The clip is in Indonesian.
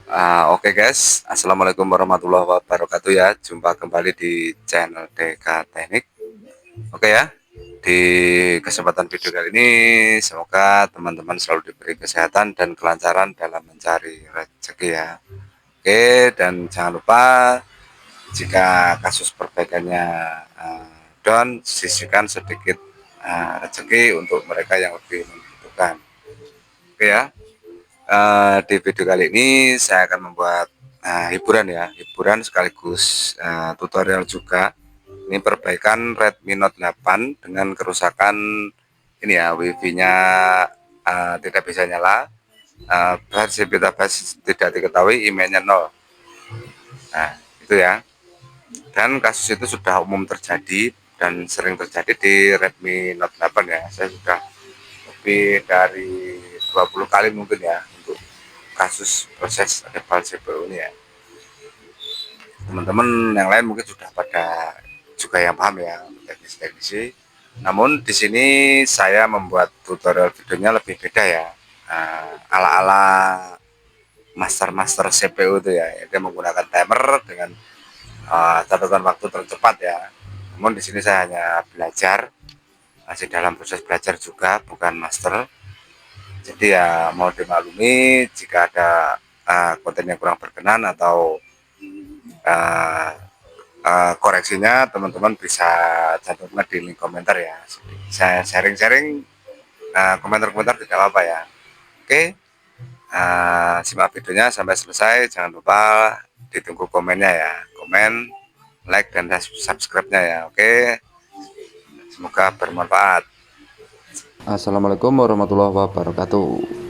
Oke guys, assalamualaikum warahmatullahi wabarakatuh ya. Jumpa kembali di channel DK Teknik. Oke ya, di kesempatan video kali ini semoga teman-teman selalu diberi kesehatan dan kelancaran dalam mencari rezeki ya. Oke, dan jangan lupa jika kasus perbaikannya down, sisihkan sedikit rezeki untuk mereka yang lebih membutuhkan. Oke ya. Di video kali ini saya akan membuat hiburan ya, hiburan sekaligus tutorial juga. Ini perbaikan Redmi Note 8 dengan kerusakan ini ya, wifi-nya tidak bisa nyala, versi beta tidak diketahui, emailnya 0. Nah, itu ya. Dan kasus itu sudah umum terjadi dan sering terjadi di Redmi Note 8 ya. Saya sudah lebih dari 20 kali mungkin ya untuk kasus proses eval CPU ini ya. Teman-teman yang lain mungkin sudah pada juga yang paham ya teknis-teknisi. Namun di sini saya membuat tutorial videonya lebih beda ya. Ala-ala master CPU itu ya. Dia menggunakan timer dengan catatan waktu tercepat ya. Namun di sini saya hanya belajar, masih dalam proses belajar juga, bukan master. Jadi ya mau dimaklumi jika ada konten yang kurang berkenan atau koreksinya teman-teman bisa cantumkan di link komentar ya. Saya sharing-sharing komentar-komentar tidak apa-apa ya. Oke, simak videonya sampai selesai. Jangan lupa ditunggu komennya ya, komen, like, dan subscribe-nya ya. Oke, semoga bermanfaat. Assalamualaikum warahmatullahi wabarakatuh.